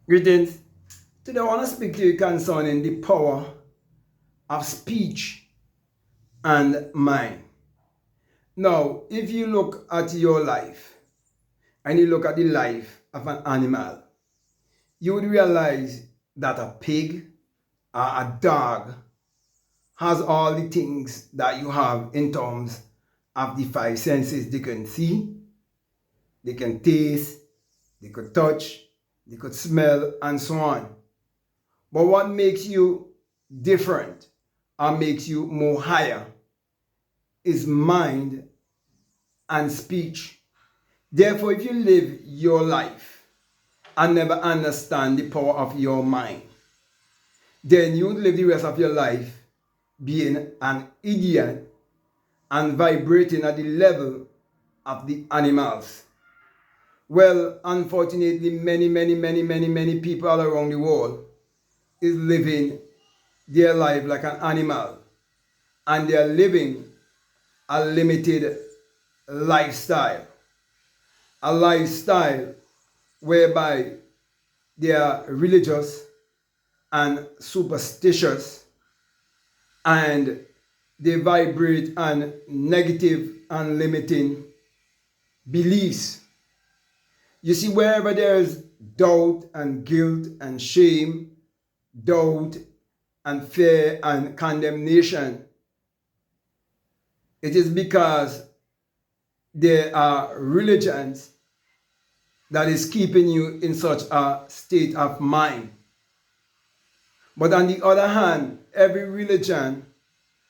Greetings. Today I want to speak to you concerning the power of speech and mind. Now, if you look at your life and you look at the life of an animal, you would realize that a pig or a dog has all the things that you have in terms of the five senses. They can see, they can taste, they could touch, they could smell, and so on. But what makes you different or makes you more higher is mind and speech. Therefore, if you live your life and never understand the power of your mind, then you would live the rest of your life being an idiot and vibrating at the level of the animals. Well, unfortunately, many people all around the world is living their life like an animal, and they are living a limited lifestyle. A lifestyle whereby they are religious and superstitious, and they vibrate on negative and limiting beliefs. You see, wherever there is doubt and guilt and shame, doubt and fear and condemnation, it is because there are religions that is keeping you in such a state of mind. But on the other hand, every religion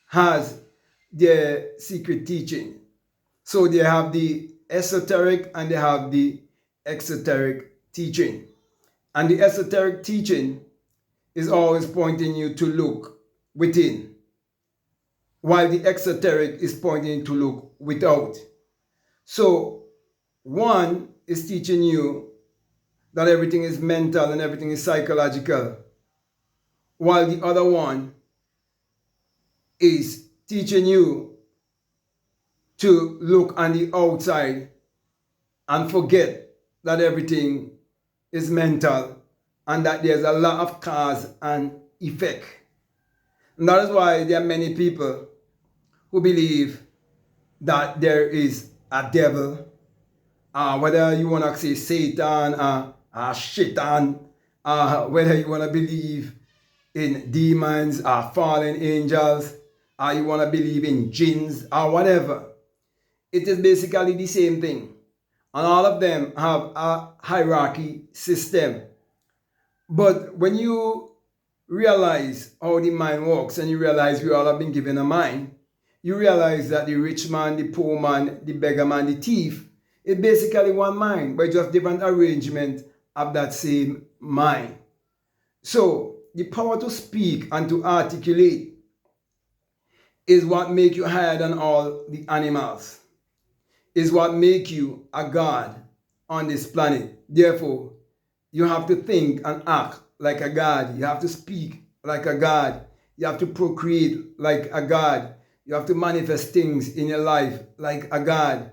has their secret teaching. So they have the esoteric and they have the exoteric teaching. And the esoteric teaching is always pointing you to look within, while the exoteric is pointing to look without. So one is teaching you that everything is mental and everything is psychological, while the other one is teaching you to look on the outside and forget that everything is mental and that there's a lot of cause and effect. And that is why there are many people who believe that there is a devil, whether you want to say Satan or Shaitan, whether you want to believe in demons or fallen angels, or you want to believe in jinns or whatever. It is basically the same thing. And all of them have a hierarchy system. But when you realize how the mind works and you realize we all have been given a mind, you realize that the rich man, the poor man, the beggar man, the thief, it's basically one mind, but just different arrangement of that same mind. So the power to speak and to articulate is what makes you higher than all the animals, is what makes you a god on this planet. Therefore, you have to think and act like a god. You have to speak like a god. You have to procreate like a god. You have to manifest things in your life like a god,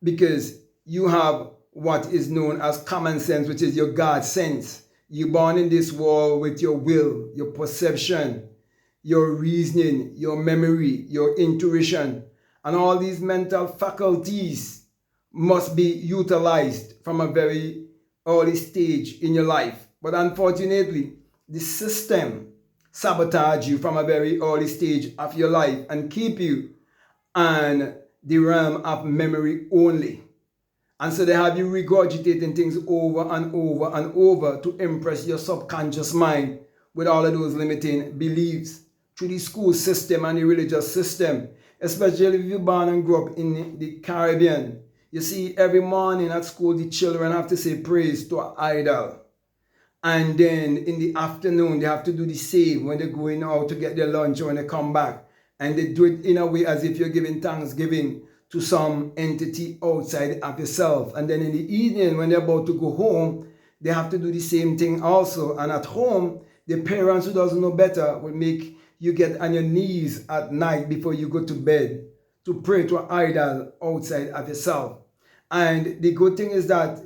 because you have what is known as common sense, which is your God sense. You're born in this world with your will, your perception, your reasoning, your memory, your intuition, and all these mental faculties must be utilized from a very early stage in your life. But unfortunately, the system sabotage you from a very early stage of your life and keep you on the realm of memory only. And so they have you regurgitating things over and over and over to impress your subconscious mind with all of those limiting beliefs through the school system and the religious system, especially if you're born and grew up in the Caribbean. You see, every morning at school, the children have to say praise to an idol. And then in the afternoon, they have to do the same when they're going out to get their lunch or when they come back. And they do it in a way as if you're giving thanksgiving to some entity outside of yourself. And then in the evening, when they're about to go home, they have to do the same thing also. And at home, the parents who doesn't know better will make you get on your knees at night before you go to bed to pray to an idol outside of yourself. And the good thing is that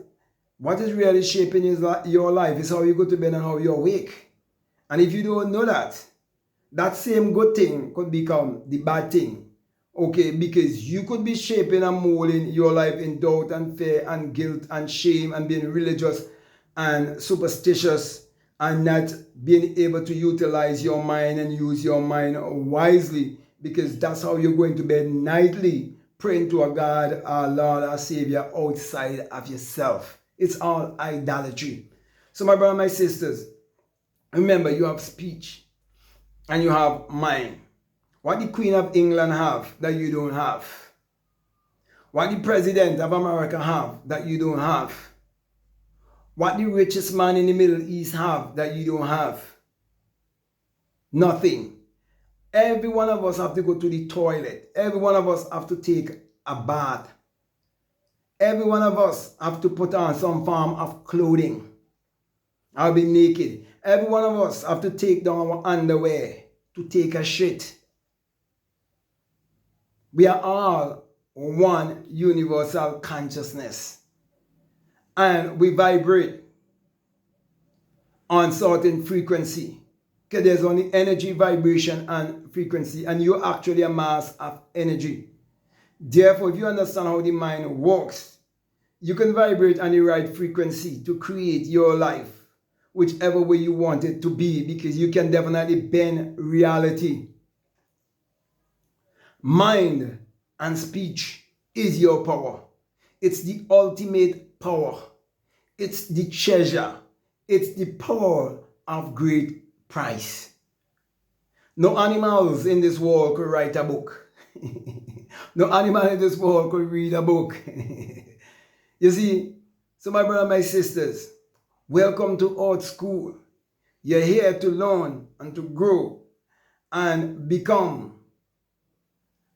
What is really shaping your life is how you go to bed and how you awake. And if you don't know that, that same good thing could become the bad thing. Okay, because you could be shaping and molding your life in doubt and fear and guilt and shame and being religious and superstitious and not being able to utilize your mind and use your mind wisely, because that's how you're going to bed nightly, praying to a God, our Lord, our Savior, outside of yourself. It's all idolatry. So my brother, my sisters, remember, you have speech and you have mind. What the Queen of England have that you don't have? What the President of America have that you don't have? What the richest man in the Middle East have that you don't have? Nothing. Every one of us have to go to the toilet. Every one of us have to take a bath. Every one of us have to put on some form of clothing. I'll be naked. Every one of us have to take down our underwear to take a shit. We are all one universal consciousness. And we vibrate on certain frequency. Okay, there's only energy, vibration, and frequency. And you're actually a mass of energy. Therefore, if you understand how the mind works, you can vibrate on the right frequency to create your life whichever way you want it to be, because you can definitely bend reality. Mind and speech is your power. It's the ultimate power. It's the treasure. It's the power of great price. No animals in this world could write a book. No animal in this world could read a book. You see, so my brother, my sisters, welcome to Art School. You're here to learn and to grow and become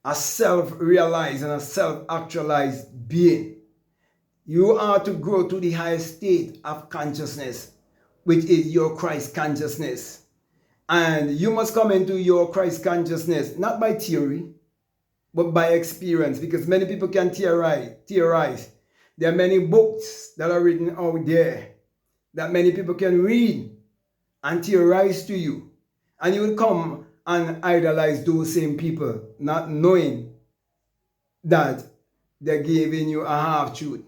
a self-realized and a self-actualized being. You are to grow to the highest state of consciousness, which is your Christ consciousness. And you must come into your Christ consciousness, not by theory, but by experience, because many people can theorize. There are many books that are written out there that many people can read and theorize to you. And you will come and idolize those same people, not knowing that they're giving you a half-truth.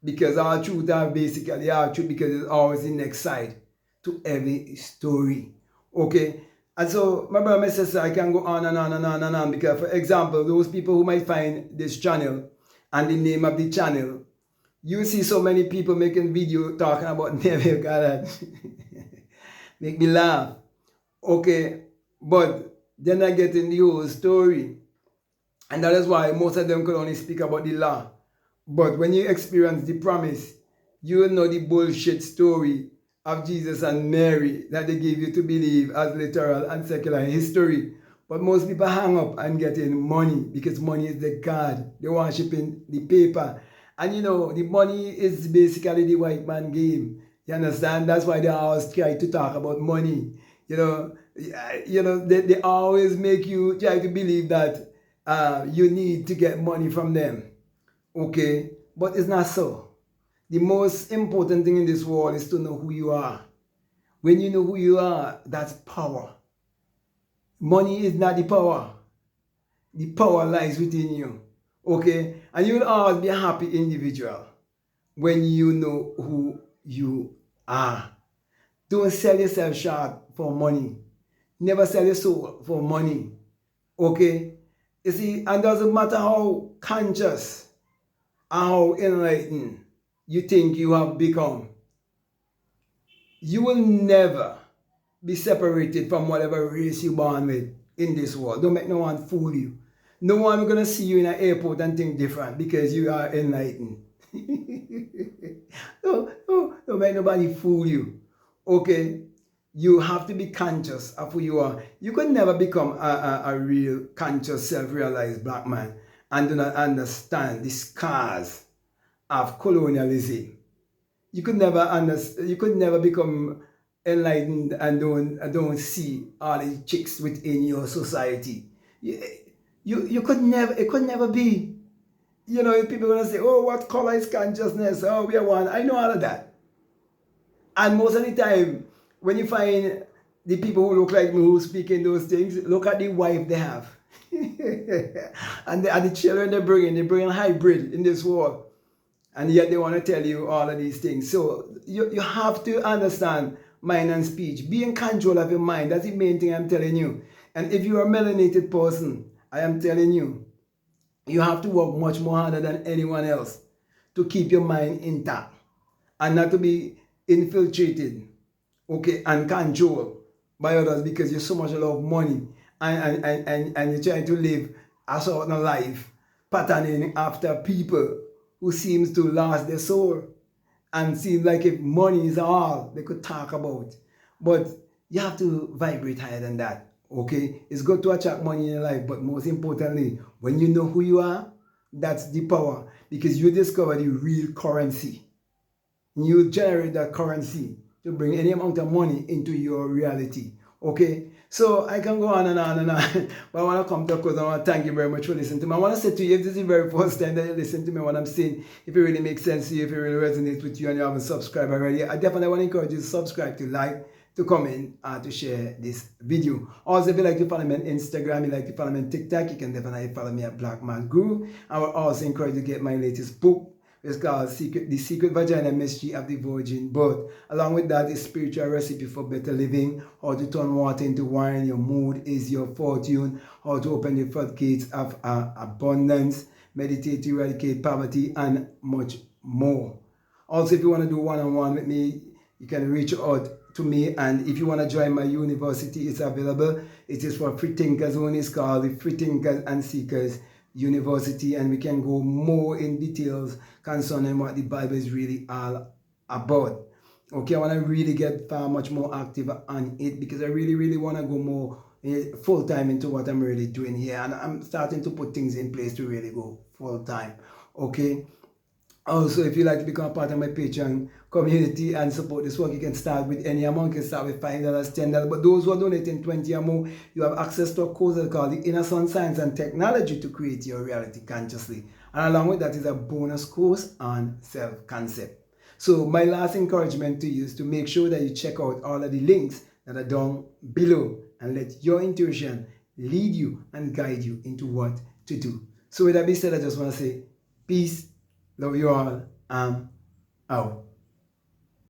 Because our truth are basically our truth, because it's always the next side to every story. Okay? And so, my brother, my sister, I can go on and on and on and on. Because, for example, those people who might find this channel and the name of the channel, you see so many people making video talking about Neville Goddard. Make me laugh. Okay, but they're not getting the whole story. And that is why most of them could only speak about the law. But when you experience the promise, you will know the bullshit story of Jesus and Mary that they gave you to believe as literal and secular history. But most people hang up and get in money, because money is the God. They're worshiping the paper. And you know, the money is basically the white man game. You understand? That's why they always try to talk about money. You know, they always make you try to believe that you need to get money from them. Okay? But it's not so. The most important thing in this world is to know who you are. When you know who you are, that's power. Money is not the power. The power lies within you. Okay? And you will always be a happy individual when you know who you are. Don't sell yourself short for money. Never sell your soul for money. Okay? You see, and doesn't matter how conscious and how enlightened you think you have become, you will never be separated from whatever race you're born with in this world. Don't make no one fool you. No one is going to see you in an airport and think different because you are enlightened. Don't make nobody fool you. Okay? You have to be conscious of who you are. You could never become a real conscious, self-realized black man and do not understand the scars of colonialism. You could never become enlightened and don't see all the chicks within your society. It could never be. You know, people are going to say, oh, what color is consciousness? Oh, we are one. I know all of that. And most of the time, when you find the people who look like me who speak in those things, look at the wife they have. And the children they bring a hybrid in this world. And yet they want to tell you all of these things. So you have to understand mind and speech. Be in control of your mind. That's the main thing I'm telling you. And if you're a melanated person, I am telling you, you have to work much more harder than anyone else to keep your mind intact and not to be infiltrated, okay, and controlled by others because you so much love money and you're trying to live a certain life patterning after people who seems to lose their soul and seem like if money is all they could talk about. But you have to vibrate higher than that. Okay? It's good to attract money in your life, but most importantly, when you know who you are, that's the power. Because you discover the real currency. You generate that currency to bring any amount of money into your reality. Okay, so I can go on and on and on, but I want to come to a close. I want to thank you very much for listening to me. I want to say to you, if this is the very first time that you listen to me, what I'm saying, if it really makes sense to you, if it really resonates with you and you haven't subscribed already, I definitely want to encourage you to subscribe, to like, to comment, and to share this video. Also, if you like to follow me on Instagram, you like to follow me on TikTok, you can definitely follow me at Black Man Guru. I will also encourage you to get my latest book. It's called The Secret Vagina Mystery of the Virgin Birth. Along with that, a spiritual recipe for better living, how to turn water into wine, your mood is your fortune, how to open the floodgates of abundance, meditate to eradicate poverty, and much more. Also, if you want to do one-on-one with me, you can reach out to me. And if you want to join my university, it's available. It is for free thinkers only. It's called the Free Thinkers and Seekers University, and we can go more in details concerning what the Bible is really all about. Okay, I want to really get far much more active on it because I really want to go more full time into what I'm really doing here, and I'm starting to put things in place to really go full time. Okay. Also, if you'd like to become a part of my Patreon community and support this work, you can start with any amount. You can start with $5, $10. But those who are donating 20 or more, you have access to a course called the Inner Sun Science and Technology to create your reality consciously. And along with that is a bonus course on self-concept. So my last encouragement to you is to make sure that you check out all of the links that are down below and let your intuition lead you and guide you into what to do. So with that being said, I just want to say peace. Love you all. I'm out.